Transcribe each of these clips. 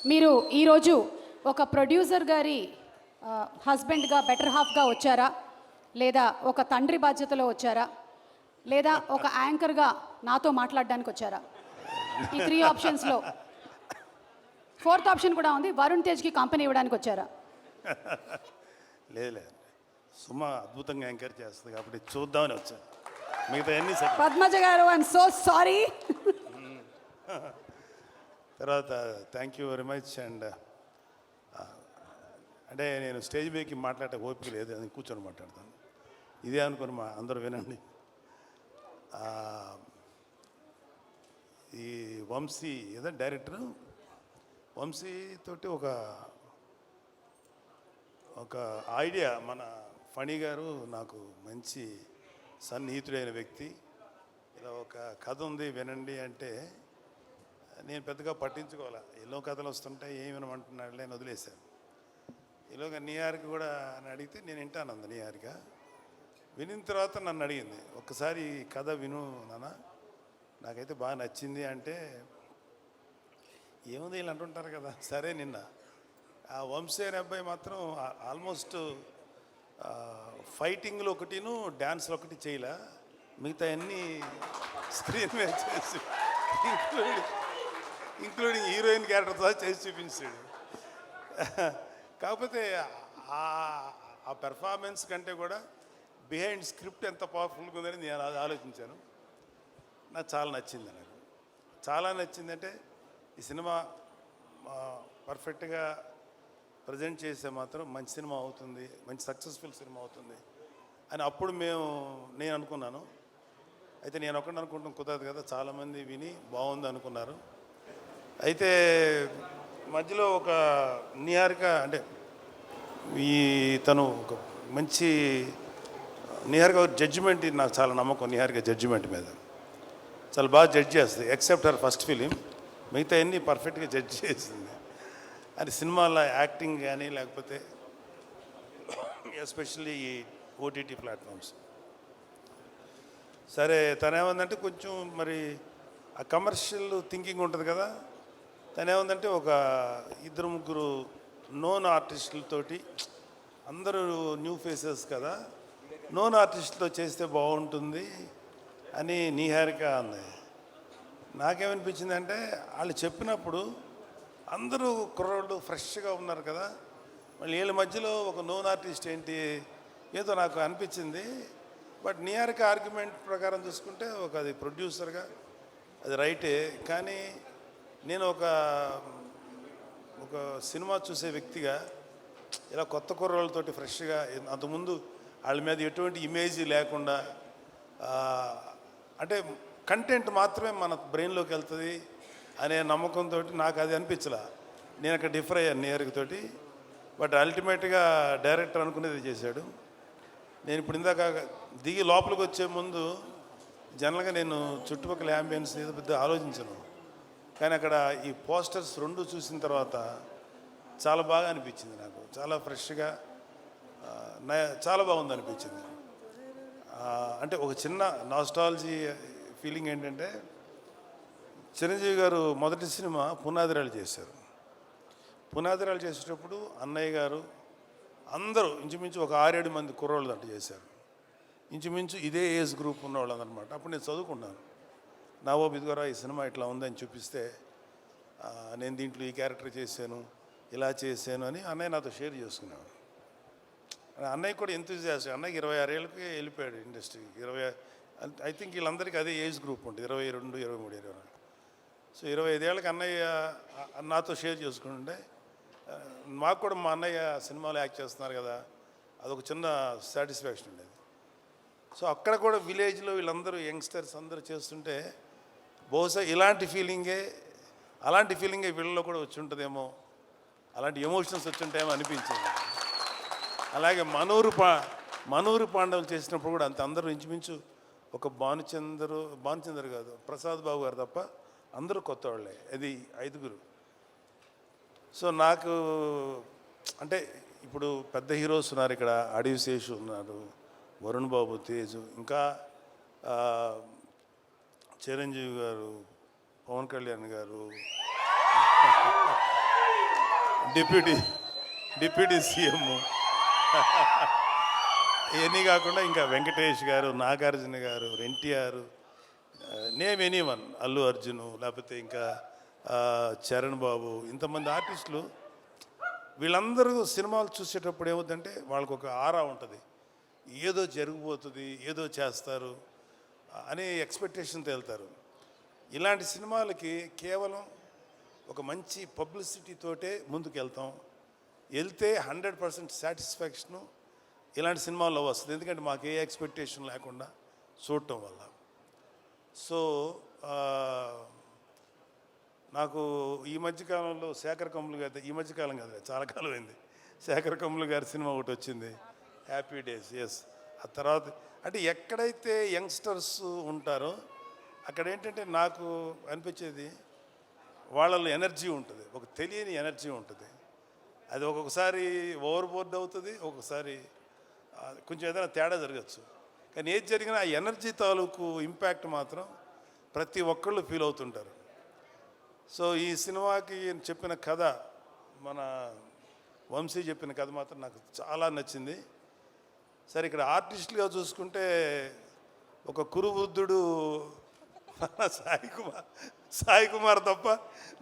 మీరు ఈరోజు ఒక ప్రొడ్యూసర్ గారి హస్బెండ్గా బెటర్ హాఫ్గా వచ్చారా, లేదా ఒక తండ్రి బాధ్యతలో వచ్చారా, లేదా ఒక యాంకర్గా నాతో మాట్లాడడానికి వచ్చారా? ఈ 3 ఆప్షన్స్లో 4th ఆప్షన్ కూడా ఉంది, వరుణ్ తేజ్కి కంపెనీ ఇవ్వడానికి వచ్చారా? లేదు సుమ అద్భుతంగా ఎంకరేజ్ చేస్తుంది కాబట్టి చూద్దామని వచ్చాను. మిగతా అన్ని పద్మజ గారు, ఐఎమ్ సో సారీ. తర్వాత thank you very much. And అంటే నేను స్టేజ్ మీదకి మాట్లాడే ఓపిక లేదు, అది కూర్చొని మాట్లాడతాను. ఇదే అనుకుని మా అందరూ వినండి. ఈ వంశీ ఏదో డైరెక్టర్ వంశీ తోటి ఒక ఐడియా, మన ఫణి గారు నాకు మంచి సన్నిహితుడైన వ్యక్తి, ఇలా ఒక కథ ఉంది వినండి అంటే నేను పెద్దగా పట్టించుకోవాలా, ఎన్నో కథలు వస్తుంటాయి ఏమి వినమంటున్నాడులే అని వదిలేశాను. ఈలోగా నీహారిక కూడా అని అడిగితే నేను వింటాను అంది. నీహారిక వినిన తర్వాత నన్ను అడిగింది, ఒక్కసారి ఈ కథ విను నాన్న, నాకైతే బాగా నచ్చింది అంటే, ఏముంది వీళ్ళు అంటుంటారు కదా. సరే నిన్న ఆ వంశీ అనే అబ్బాయి మాత్రం ఆల్మోస్ట్ ఫైటింగ్లో ఒకటిను డ్యాన్స్లో ఒకటి చేయలే, మిగతా అన్నీ స్క్రీన్ మీద చేసి ఇంక్లూడింగ్ హీరోయిన్ క్యారెక్టర్తో చేసి చూపించాడు. కాకపోతే ఆ పెర్ఫార్మెన్స్ కంటే కూడా బిహైండ్ స్క్రిప్ట్ ఎంత పవర్ఫుల్గా ఉందని నేను అది ఆలోచించాను. నాకు చాలా నచ్చింది. నాకు చాలా నచ్చిందంటే ఈ సినిమా పర్ఫెక్ట్గా ప్రజెంట్ చేస్తే మాత్రం మంచి సినిమా అవుతుంది, మంచి సక్సెస్ఫుల్ సినిమా అవుతుంది అని అప్పుడు నేను అనుకున్నాను. అయితే నేను ఒకటి అనుకుంటాం కుదరదు కదా, చాలామంది విని బాగుంది అనుకున్నారు. అయితే మధ్యలో ఒక నీహారిక అంటే తను ఒక మంచి నీహారిక జడ్జిమెంట్, నాకు చాలా నమ్మకం నీహారిక జడ్జిమెంట్ మీద, చాలా బాగా జడ్జ్ చేస్తుంది. ఎక్సెప్ట్ హర్ ఫస్ట్ ఫిలిం, మిగతా అన్నీ పర్ఫెక్ట్గా జడ్జ్ చేసింది. అది సినిమాలో యాక్టింగ్ కానీ లేకపోతే ఎస్పెషల్లీ ఈ ఓటీటీ ప్లాట్ఫామ్స్. సరే తనేమందంటే కొంచెం మరి ఆ కమర్షియల్ థింకింగ్ ఉంటుంది కదా, తనేమందంటే ఒక 2-3 నోన్ ఆర్టిస్టులతోటి, అందరూ న్యూ ఫేసెస్ కదా, నోన్ ఆర్టిస్టులతో చేస్తే బాగుంటుంది అని నీహారిక అంది. నాకేమనిపించింది అంటే, వాళ్ళు చెప్పినప్పుడు అందరూ కుర్రోళ్ళు ఫ్రెష్గా ఉన్నారు కదా, మళ్ళీ వీళ్ళ మధ్యలో ఒక నోన్ ఆర్టిస్ట్ ఏంటి, ఏదో నాకు అనిపించింది. బట్ నీహారిక ఆర్గ్యుమెంట్ ప్రకారం చూసుకుంటే అది ప్రొడ్యూసర్గా అది రైటే, కానీ నేను ఒక సినిమా చూసే వ్యక్తిగా ఇలా కొత్త కుర్రోళ్ళతోటి ఫ్రెష్గా, అంతకుముందు వాళ్ళ మీద ఎటువంటి ఇమేజ్ లేకుండా, అంటే కంటెంట్ మాత్రమే మన బ్రెయిన్లోకి వెళ్తుంది అనే నమ్మకంతో నాకు అది అనిపించలే. నేను అక్కడ డిఫర్ అయ్యాను నీహారికతోటి. బట్ అల్టిమేట్గా డైరెక్టర్ అనుకునేది చేశాడు. నేను ఇప్పుడు ఇందాక దిగి లోపలికి వచ్చే ముందు జనరల్గా నేను చుట్టుపక్కల యాంబియన్స్ ఏదో పెద్ద ఆలోచించను, కానీ అక్కడ ఈ పోస్టర్స్ 2 చూసిన తర్వాత చాలా బాగా అనిపించింది. నాకు చాలా ఫ్రెష్గా చాలా బాగుంది అనిపించింది. అంటే ఒక చిన్న నాస్టాలజీ ఫీలింగ్ ఏంటంటే, చిరంజీవి గారు మొదటి సినిమా పునాదిరాలు చేశారు. పునాదిరాలు చేసేటప్పుడు అన్నయ్య గారు అందరూ ఇంచుమించు ఒక 6-7 మంది కుర్రోళ్ళు దాంట్లో చేశారు. ఇంచుమించు ఇదే ఏజ్ గ్రూప్ ఉన్నవాళ్ళు అనమాట. అప్పుడు నేను చదువుకున్నాను. నావో బిద్గోరా ఈ సినిమా ఇట్లా ఉందని చూపిస్తే, నేను దీంట్లో ఈ క్యారెక్టర్ చేశాను, ఇలా చేశాను అని అన్నయ్య నాతో షేర్ చేసుకున్నాను. అన్నయ్య కూడా ఎంతూజియాస్టిక్. అన్నయ్యకి 26 ఏళ్ళకి వెళ్ళిపోయాడు ఇండస్ట్రీకి. ఐ థింక్ వీళ్ళందరికీ అదే ఏజ్ గ్రూప్ ఉంటుంది, 22, 23, 24. సో 25 ఏళ్ళకి అన్నయ్య నాతో షేర్ చేసుకుంటుంటే, మాకు కూడా మా అన్నయ్య సినిమాలో యాక్ట్ చేస్తున్నారు కదా, అదొక చిన్న సాటిస్ఫాక్షన్ ఉండేది. సో అక్కడ కూడా విలేజ్లో వీళ్ళందరూ యంగ్స్టర్స్ అందరూ చేస్తుంటే, బహుశా అలాంటి ఫీలింగే వీళ్ళలో కూడా వచ్చి ఉంటుందేమో, అలాంటి ఎమోషన్స్ వచ్చి ఉంటాయేమో అనిపించింది. అలాగే మనూరు పాండవులు చేసినప్పుడు కూడా అంత అందరూ ఇంచుమించు ఒక భానుచందర్ కాదు, ప్రసాద్ బాబు గారు తప్ప అందరూ కొత్త వాళ్ళే, అది 5గురు. సో నాకు అంటే ఇప్పుడు పెద్ద హీరోస్ ఉన్నారు ఇక్కడ, అడవి శేషు ఉన్నారు, వరుణ్ బాబు, తేజు, ఇంకా చిరంజీవి గారు, పవన్ కళ్యాణ్ గారు, డిప్యూటీ సీఎం ఇవన్నీ కాకుండా ఇంకా వెంకటేష్ గారు, నాగార్జున గారు, ఎన్టీఆర్, నేమ్ ఎనీవన్, అల్లు అర్జును, లేకపోతే ఇంకా చరణ్ బాబు, ఇంతమంది ఆర్టిస్టులు వీళ్ళందరూ సినిమాలు చూసేటప్పుడు ఏమవుతుందంటే వాళ్ళకు ఒక ఆరా ఉంటుంది, ఏదో జరిగిపోతుంది, ఏదో చేస్తారు అనే ఎక్స్పెక్టేషన్తో వెళ్తారు. ఇలాంటి సినిమాలకి కేవలం ఒక మంచి పబ్లిసిటీతోటే ముందుకు వెళ్తే 100% సాటిస్ఫాక్షను ఇలాంటి సినిమాల్లో వస్తుంది. ఎందుకంటే మాకు ఏ ఎక్స్పెక్టేషన్ లేకుండా చూడటం వల్ల. సో నాకు ఈ మధ్యకాలంలో శేఖర్ కమ్ములు గారి, ఈ మధ్యకాలం కాదు చాలా కాలం అయింది, శేఖర్ కమ్ములు గారి సినిమా ఒకటి వచ్చింది, హ్యాపీ డేస్. ఎస్, ఆ తర్వాత అంటే ఎక్కడైతే యంగ్స్టర్స్ ఉంటారో అక్కడ ఏంటంటే నాకు అనిపించేది వాళ్ళలో ఎనర్జీ ఉంటుంది, ఒక తెలియని ఎనర్జీ ఉంటుంది. అది ఒక్కొక్కసారి ఓవర్ బోర్డ్ అవుతుంది, ఒక్కొక్కసారి కొంచెం ఏదైనా తేడా జరగచ్చు. కానీ ఏది జరిగినా ఆ ఎనర్జీ తాలూకు ఇంపాక్ట్ మాత్రం ప్రతి ఒక్కళ్ళు ఫీల్ అవుతుంటారు. సో ఈ సినిమాకి చెప్పిన కథ, మన వంశీ చెప్పిన కథ మాత్రం నాకు చాలా నచ్చింది. సరే, ఇక్కడ ఆర్టిస్టులుగా చూసుకుంటే ఒక కురువృద్ధుడు సాయి కుమార్ తప్ప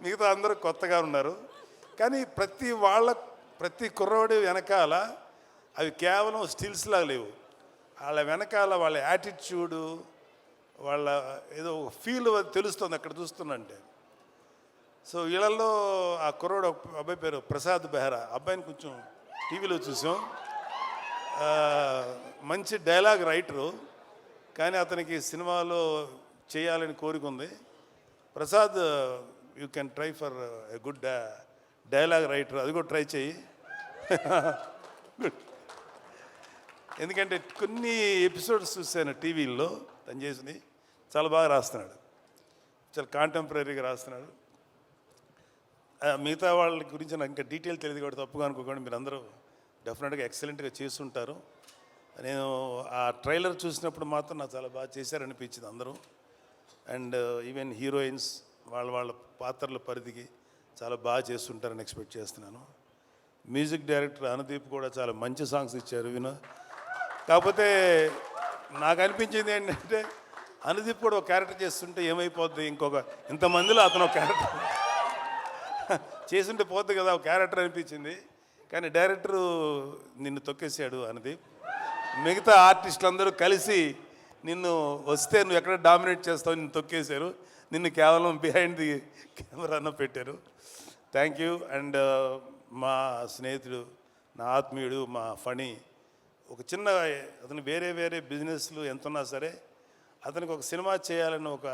మిగతా అందరూ కొత్తగా ఉన్నారు. కానీ ప్రతి కుర్రవాడి వెనకాల అవి కేవలం స్టిల్స్లా లేవు, వాళ్ళ వెనకాల వాళ్ళ యాటిట్యూడు, వాళ్ళ ఏదో ఫీల్ తెలుస్తుంది అక్కడ చూస్తున్నంటే. సో వీళ్ళల్లో ఆ కుర్రోడు అబ్బాయి పేరు ప్రసాద్ బెహ్రా, అబ్బాయిని కొంచెం టీవీలో చూసాం. మంచి డైలాగ్ రైటరు, కానీ అతనికి సినిమాలో చేయాలని కోరిక ఉంది. Prasad, you can try for a good dialogue writer, అది కూడా ట్రై చేయి. ఎందుకంటే కొన్ని ఎపిసోడ్స్ చూశాను టీవీల్లో తను చేసింది, చాలా బాగా రాస్తున్నాడు, చాలా కాంటెంపరీగా రాస్తున్నాడు. మిగతా వాళ్ళ గురించి నాకు ఇంకా డీటెయిల్ తెలియదు కూడా తప్పుగా అనుకోకండి, మీరు అందరూ డెఫినెట్గా ఎక్సలెంట్గా చేస్తుంటారు. నేను ఆ ట్రైలర్ చూసినప్పుడు మాత్రం నాకు చాలా బాగా చేశారనిపించింది అందరూ. అండ్ ఈవెన్ హీరోయిన్స్ వాళ్ళ పాత్రల పరిధికి చాలా బాగా చేస్తుంటారని ఎక్స్పెక్ట్ చేస్తున్నాను. మ్యూజిక్ డైరెక్టర్ అనుదీప్ కూడా చాలా మంచి సాంగ్స్ ఇచ్చారు కాకపోతే నాకు అనిపించింది ఏంటంటే అనుదీప్ కూడా ఒక క్యారెక్టర్ చేస్తుంటే ఏమైపోద్ది, ఇంతమందిలో అతను ఒక క్యారెక్టర్ చేస్తుంటే పోద్ది కదా ఒక క్యారెక్టర్ అనిపించింది. కానీ డైరెక్టరు నిన్ను తొక్కేసాడు అనుదీప్. మిగతా ఆర్టిస్టులు అందరూ కలిసి నిన్ను వస్తే నువ్వు ఎక్కడ డామినేట్ చేస్తావు నిన్ను తొక్కేశారు, నిన్ను కేవలం బిహైండ్ ది కెమెరాను పెట్టారు. Thank you. అండ్ మా స్నేహితుడు, నా ఆత్మీయుడు, మా ఫణి, ఒక చిన్న అతను వేరే బిజినెస్లు ఎంతున్నా సరే అతనికి ఒక సినిమా చేయాలని ఒక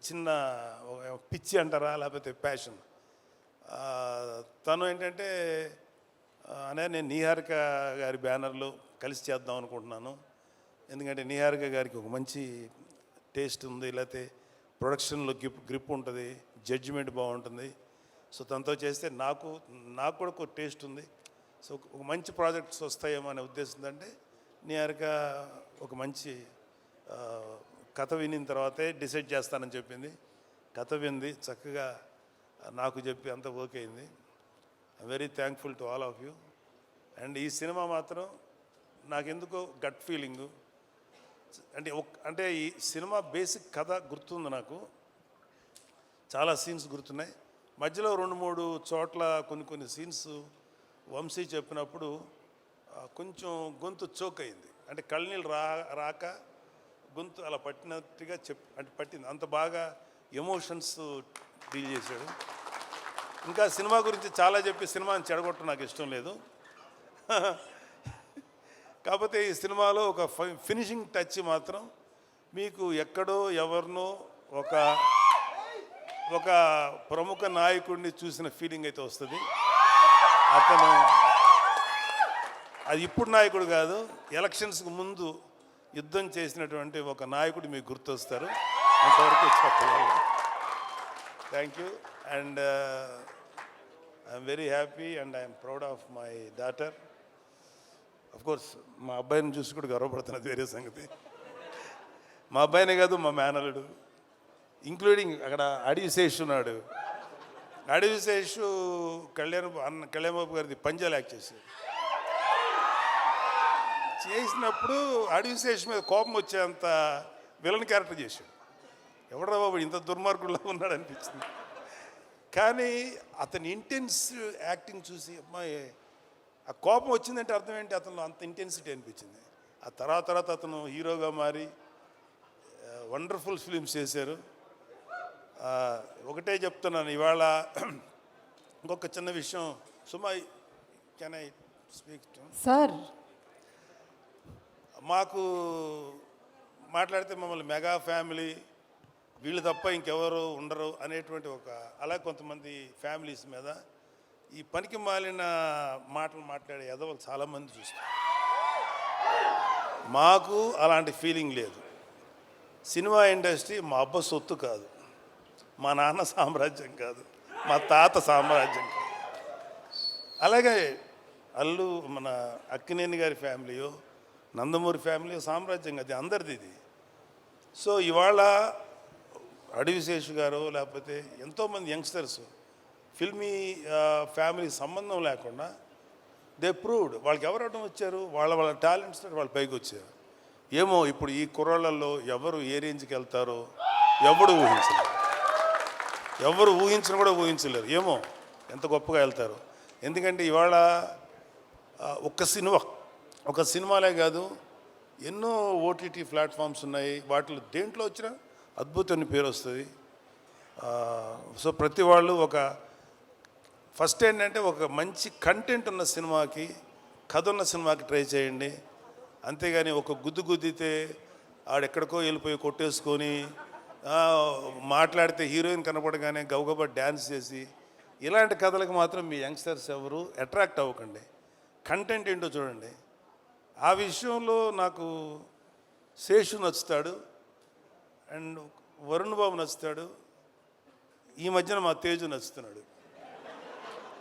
చిన్న పిచ్చి అంటారా లేకపోతే ప్యాషన్. తను ఏంటంటే నేను నిహారిక గారి బ్యానర్లో కలిసి చేద్దాం అనుకుంటున్నాను. ఎందుకంటే నిహారిక గారికి ఒక మంచి టేస్ట్ ఉంది, లేకపోతే ప్రొడక్షన్లో గ్రిప్ ఉంటుంది, జడ్జిమెంట్ బాగుంటుంది. సో తనతో చేస్తే నాకు కూడా ఒక టేస్ట్ ఉంది. సో ఒక మంచి ప్రాజెక్ట్స్ వస్తాయేమో అనే ఉద్దేశం. అంటే నిహారిక ఒక మంచి కథ వినిన తర్వాతే డిసైడ్ చేస్తానని చెప్పింది. కథ వింది, చక్కగా నాకు చెప్పి అంత ఓకే అయింది. I'm very thankful to all of you. And ఈ సినిమా మాత్రం నాకెందుకో గట్ ఫీలింగు, అంటే ఈ సినిమా బేసిక్ కథ గుర్తుంది, నాకు చాలా సీన్స్ గుర్తున్నాయి. మధ్యలో 2-3 చోట్ల కొన్ని సీన్స్ వంశీ చెప్పినప్పుడు కొంచెం గొంతు చోక్ అయింది. అంటే కళ్ళనీళ్ళు రాక గొంతు అలా పట్టినట్టుగా పట్టింది. అంత బాగా ఎమోషన్స్ డీల్ చేశాడు. ఇంకా సినిమా గురించి చాలా చెప్పి సినిమాని చెడగొట్టడం నాకు ఇష్టం లేదు. కాకపోతే ఈ సినిమాలో ఒక ఫినిషింగ్ టచ్ మాత్రం మీకు ఎక్కడో ఎవరినో ఒక ప్రముఖ నాయకుడిని చూసిన ఫీలింగ్ అయితే వస్తుంది. అతను అది ఇప్పుడు నాయకుడు కాదు, ఎలక్షన్స్కి ముందు యుద్ధం చేసినటువంటి ఒక నాయకుడు మీకు గుర్తొస్తారు. అంతవరకు చెప్పలేదు. Thank you. And I'm very happy and I'm proud of my daughter. Course మా అబ్బాయిని చూసి కూడా గర్వపడుతున్నది వేరే సంగతి. మా అబ్బాయినే కాదు, మా మేనలుడు, ఇంక్లూడింగ్ అక్కడ అడిగి శేష్ ఉన్నాడు, అడవిశేషు కళ్యాణ్ బాబు గారిది పంజాలు యాక్ట్ చేసినప్పుడు అడవిశేషు మీద కోపం వచ్చేంత విలన్ క్యారెక్టర్ చేశాడు. ఎవడరా బాబు ఇంత దుర్మార్గుల్లో ఉన్నాడు అనిపించింది. కానీ అతని ఇంటెన్స్ యాక్టింగ్ చూసి అమ్మాయి ఆ కోపం వచ్చిందంటే అర్థం ఏంటి, అతను అంత ఇంటెన్సిటీ అనిపించింది. ఆ తర్వాత అతను హీరోగా మారి వండర్ఫుల్ ఫిలిమ్స్ చేశారు. ఒకటే చెప్తున్నాను ఇవాళ ఇంకొక చిన్న విషయం. Suma, can I speak to sir? మాకు మాట్లాడితే మమ్మల్ని మెగా ఫ్యామిలీ, వీళ్ళు తప్ప ఇంకెవరు ఉండరు అనేటువంటి అలా కొంతమంది ఫ్యామిలీస్ మీద ఈ పనికి మాలిన మాటలు మాట్లాడే ఎదవలు చాలామంది చూస్తారు. మాకు అలాంటి ఫీలింగ్ లేదు. సినిమా ఇండస్ట్రీ మా అబ్బ సొత్తు కాదు, మా నాన్న సామ్రాజ్యం కాదు, మా తాత సామ్రాజ్యం కాదు. అలాగే మన అక్కినేని గారి ఫ్యామిలీయో నందమూరి ఫ్యామిలీ సామ్రాజ్యం అది అందరిది ఇది. సో ఇవాళ అడవిశేషు గారు లేకపోతే ఎంతోమంది యంగ్స్టర్స్ ఫిల్మీ ఫ్యామిలీ సంబంధం లేకుండా దే ప్రూవ్డ్ వాళ్ళకి ఎవరు అడ్డం వచ్చారు, వాళ్ళ టాలెంట్స్ వాళ్ళు పైకి వచ్చారు. ఏమో ఇప్పుడు ఈ కుర్రాళ్ళల్లో ఎవరు ఏ రేంజ్కి వెళ్తారో ఎవరు ఊహించిన కూడా ఊహించలేరు. ఏమో ఎంత గొప్పగా వెళ్తారు. ఎందుకంటే ఇవాళ ఒక సినిమాలే కాదు, ఎన్నో ఓటీటీ ప్లాట్ఫామ్స్ ఉన్నాయి. వాటిలో దేంట్లో వచ్చినా అద్భుతమైన పేరు వస్తుంది. సో ప్రతి వాళ్ళు ఫస్ట్ ఏంటంటే ఒక మంచి కంటెంట్ ఉన్న సినిమాకి, కథ ఉన్న సినిమాకి ట్రై చేయండి. అంతేగాని ఒక గుద్దితే ఆడెక్కడికో వెళ్ళిపోయి కొట్టేసుకొని మాట్లాడితే హీరోయిన్ కనపడగానే గబగబా డ్యాన్స్ చేసి ఇలాంటి కథలకు మాత్రం మీ యంగ్స్టర్స్ ఎవరు అట్రాక్ట్ అవ్వకండి. కంటెంట్ ఏంటో చూడండి. ఆ విషయంలో నాకు శేషు నచ్చుతాడు అండ్ వరుణ్ బాబు నచ్చుతాడు. ఈ మధ్యన మా తేజు నచ్చుతున్నాడు.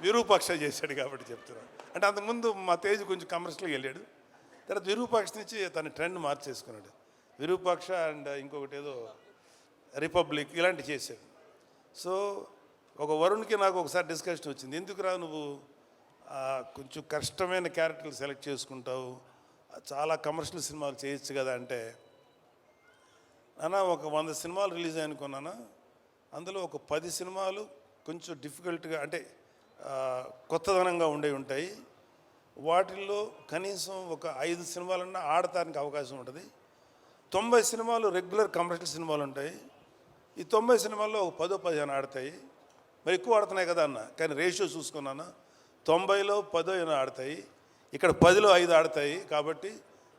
విరూపాక్ష చేశాడు కాబట్టి చెప్తున్నాడు. అంటే అంతకుముందు మా తేజు కొంచెం కమర్షియల్గా వెళ్ళాడు, తర్వాత విరూపాక్ష నుంచి తన ట్రెండ్ మార్చేసుకున్నాడు. విరూపాక్ష అండ్ ఇంకొకటి ఏదో రిపబ్లిక్ ఇలాంటివి చేశాడు. సో ఒక వరుణ్కి నాకు ఒకసారి డిస్కషన్ వచ్చింది, ఎందుకురా నువ్వు కొంచెం కష్టమైన క్యారెక్టర్లు సెలెక్ట్ చేసుకుంటావు, చాలా కమర్షియల్ సినిమాలు చేయొచ్చు కదా అంటే, నాన్న ఒక 100 సినిమాలు రిలీజ్ అనుకున్నాను, అందులో ఒక 10 సినిమాలు కొంచెం డిఫికల్ట్గా అంటే కొత్తదనంగా ఉంటాయి. వాటిల్లో కనీసం ఒక 5 సినిమాలన్నా ఆడటానికి అవకాశం ఉంటుంది. 90 సినిమాలు రెగ్యులర్ కమర్షియల్ సినిమాలు ఉంటాయి. ఈ 90 సినిమాల్లో ఒక 10-15 ఆడతాయి. మరి ఎక్కువ ఆడుతున్నాయి కదా అన్న, కానీ రేషియో చూసుకున్నాను, 90లో 10 ఆడతాయి, ఇక్కడ 10లో 5 ఆడతాయి. కాబట్టి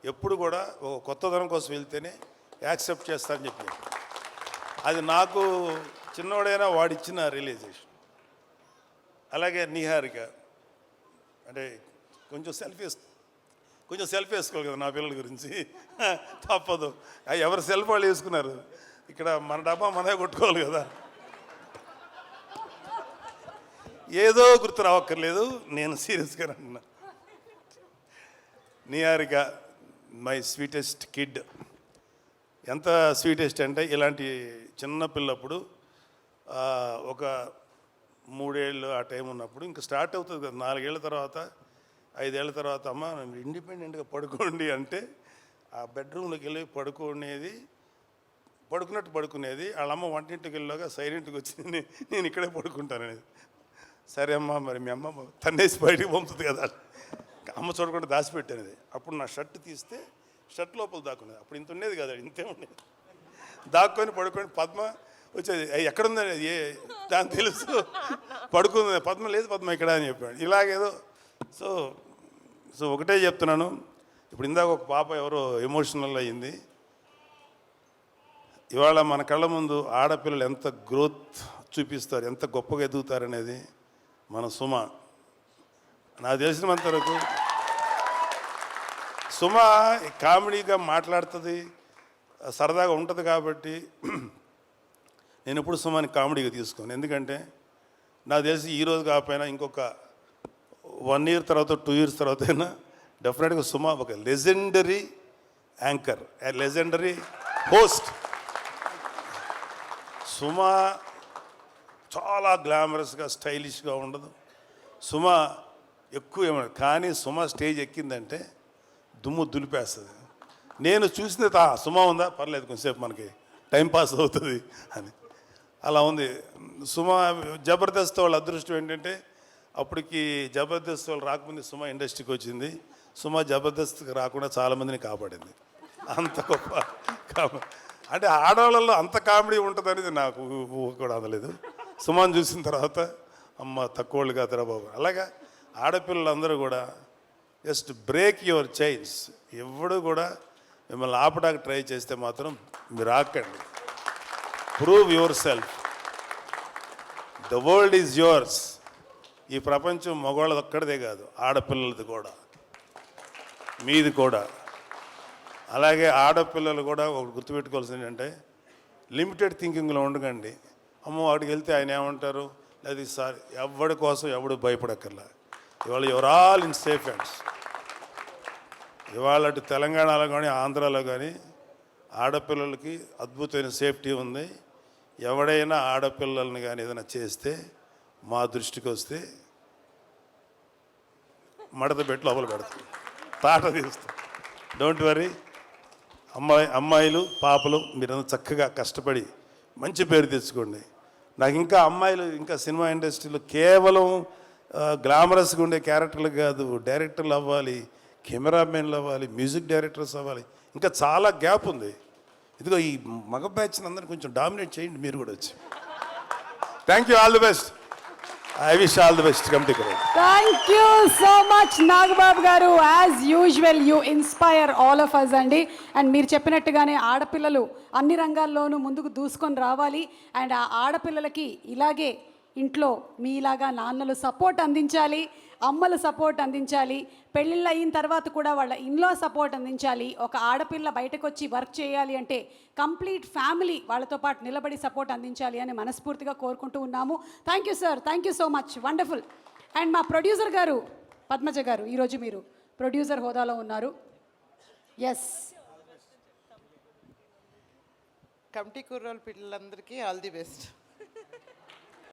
ఎప్పుడు కూడా ఒక కొత్తదనం కోసం వెళ్తేనే యాక్సెప్ట్ చేస్తానని చెప్పి, అది నాకు చిన్నవాడైనా వాడిచ్చిన రియలైజేషన్. అలాగే నిహారిక అంటే కొంచెం సెల్ఫీ వేసుకోవాలి కదా నా పిల్లల గురించి, తప్పదు. ఎవరు సెల్ఫ్ వాళ్ళు వేసుకున్నారు, ఇక్కడ మన డబ్బా మనమే కొట్టుకోవాలి కదా. ఏదో గుర్తు రావక్కర్లేదు, నేను సీరియస్గా అంటున్నా. Niharika my sweetest kid. ఎంత స్వీటెస్ట్ అంటే ఇలాంటి చిన్న పిల్లప్పుడు ఒక 3 ఏళ్ళు ఆ టైం ఉన్నప్పుడు ఇంకా స్టార్ట్ అవుతుంది కదా, 4 ఏళ్ళ తర్వాత 5 ఏళ్ళ తర్వాత అమ్మ ఇండిపెండెంట్గా పడుకోండి అంటే ఆ బెడ్రూమ్లోకి వెళ్ళి పడుకునేది. వాళ్ళ అమ్మ వంటింటికి వెళ్ళాక సైలెంట్గా వచ్చి నేను ఇక్కడే పడుకుంటాననేది. సరే అమ్మ, మరి మీ అమ్మ తన్నేసి బయటికి పంపుతుంది కదా, అమ్మ చూడకుండా దాచిపెట్టేది. అప్పుడు నా షర్ట్ తీస్తే షర్ట్ లోపల దాక్కునేది. అప్పుడు ఇంత ఉండేది కదా, ఇంతే ఉండేది. దాక్కొని పడుకొని పద్మ వచ్చేది, ఎక్కడుందని దాని తెలుసు, పడుకుంది. పద్మ లేదు, పద్మ ఇక్కడ అని చెప్పాడు. ఇలాగేదో. సో ఒకటే చెప్తున్నాను, ఇప్పుడు ఇందాక ఒక పాప ఎవరో ఎమోషనల్ అయ్యింది. ఇవాళ మన కళ్ళ ముందు ఆడపిల్లలు ఎంత గ్రోత్ చూపిస్తారు, ఎంత గొప్పగా ఎదుగుతారనేది మన సుమ. నాకు తెలిసినంత వరకు సుమ కామెడీగా మాట్లాడుతుంది, సరదాగా ఉంటుంది. కాబట్టి నేను ఎప్పుడు సుమాని కామెడీగా తీసుకోను. ఎందుకంటే నాకు తెలిసి ఈరోజు కాకపోయినా ఇంకొక 1 year తర్వాత 2 years తర్వాత అయినా డెఫినెట్గా సుమ ఒక legendary anchor, legendary host. Suma చాలా గ్లామరస్గా స్టైలిష్గా ఉండదు. సుమ ఎక్కువ ఏమన్నా, కానీ సుమ స్టేజ్ ఎక్కిందంటే దుమ్ము దులిపేస్తుంది. నేను చూసిన సుమ ఉందా పర్లేదు కొంచెంసేపు మనకి టైంపాస్ అవుతుంది అని, అలా ఉంది సుమ. జబర్దస్త్ వాళ్ళ అదృష్టం ఏంటంటే అప్పటికి జబర్దస్త్ వాళ్ళు రాకముందు సుమ ఇండస్ట్రీకి వచ్చింది. సుమ జబర్దస్త్కి రాకుండా చాలామందిని కాపాడింది. అంత గొప్ప అంటే ఆడవాళ్ళల్లో అంత కామెడీ ఉంటుంది అనేది నాకు ఊహ కూడా అందలేదు. సుమని చూసిన తర్వాత అమ్మ తక్కువ వాళ్ళు కాదురా బాబు. అలాగా ఆడపిల్లలందరూ కూడా జస్ట్ బ్రేక్ యువర్ చైన్స్. ఎవడు కూడా మిమ్మల్ని ఆపడానికి ట్రై చేస్తే మాత్రం మీరు ఆకండి. Prove yourself. The world is yours. ఈ ప్రపంచం మగవాళ్ళది ఒక్కడిదే కాదు, ఆడపిల్లలది కూడా, మీది కూడా. అలాగే ఆడపిల్లలు కూడా ఒకటి గుర్తుపెట్టుకోవాల్సింది ఏంటంటే లిమిటెడ్ థింకింగ్లో ఉండకండి. అమ్మో వాడికి వెళ్తే ఆయన ఏమంటారు, లేదా సార్ ఎవడి కోసం ఎవడు భయపడక్కర్లా. ఇవాళ your all in safe hands. ఇవాళ అటు తెలంగాణలో కానీ ఆంధ్రాలో కానీ ఆడపిల్లలకి అద్భుతమైన సేఫ్టీ ఉంది. ఎవడైనా ఆడపిల్లల్ని కానీ ఏదైనా చేస్తే మా దృష్టికి వస్తే మడత పెట్టి లోపల పెడతాం, తాట తీస్తాం. Don't worry. అమ్మాయిలు పాపలు మీరంతా చక్కగా కష్టపడి మంచి పేరు తెచ్చుకోండి. నాకు ఇంకా అమ్మాయిలు ఇంకా సినిమా ఇండస్ట్రీలో కేవలం గ్లామరస్గా ఉండే క్యారెక్టర్లు కాదు, డైరెక్టర్లు అవ్వాలి, కెమెరామెన్లు అవ్వాలి, మ్యూజిక్ డైరెక్టర్స్ అవ్వాలి. ఇంకా చాలా గ్యాప్ ఉంది. ఇదిగో ఈ మగ బ్యాచ్ని అందరినీ కొంచెం డామినేట్ చేయండి మీరు కూడా వచ్చి. Thank you. All the best. I wish all the best. Committee కూడా thank you so much Nagababu garu. As usual you inspire all of us అండి. అండ్ మీరు చెప్పినట్టుగానే ఆడపిల్లలు అన్ని రంగాల్లోనూ ముందుకు దూసుకొని రావాలి. అండ్ ఆ ఆడపిల్లలకి ఇలాగే ఇంట్లో మీలాగా నాన్నలు సపోర్ట్ అందించాలి, అమ్మలు సపోర్ట్ అందించాలి, పెళ్ళిళ్ళు అయిన తర్వాత కూడా వాళ్ళ ఇన్లో సపోర్ట్ అందించాలి. ఒక ఆడపిల్ల బయటకు వచ్చి వర్క్ చేయాలి అంటే కంప్లీట్ ఫ్యామిలీ వాళ్ళతో పాటు నిలబడి సపోర్ట్ అందించాలి అని మనస్ఫూర్తిగా కోరుకుంటూ ఉన్నాము. Thank you sir. Thank you so much. Wonderful. And మా ప్రొడ్యూసర్ గారు పద్మజ గారు, ఈరోజు మీరు ప్రొడ్యూసర్ హోదాలో ఉన్నారు. ఎస్. కమిటీ కుర్రోళ్ళ పిల్లలందరికీ ఆల్ ది బెస్ట్.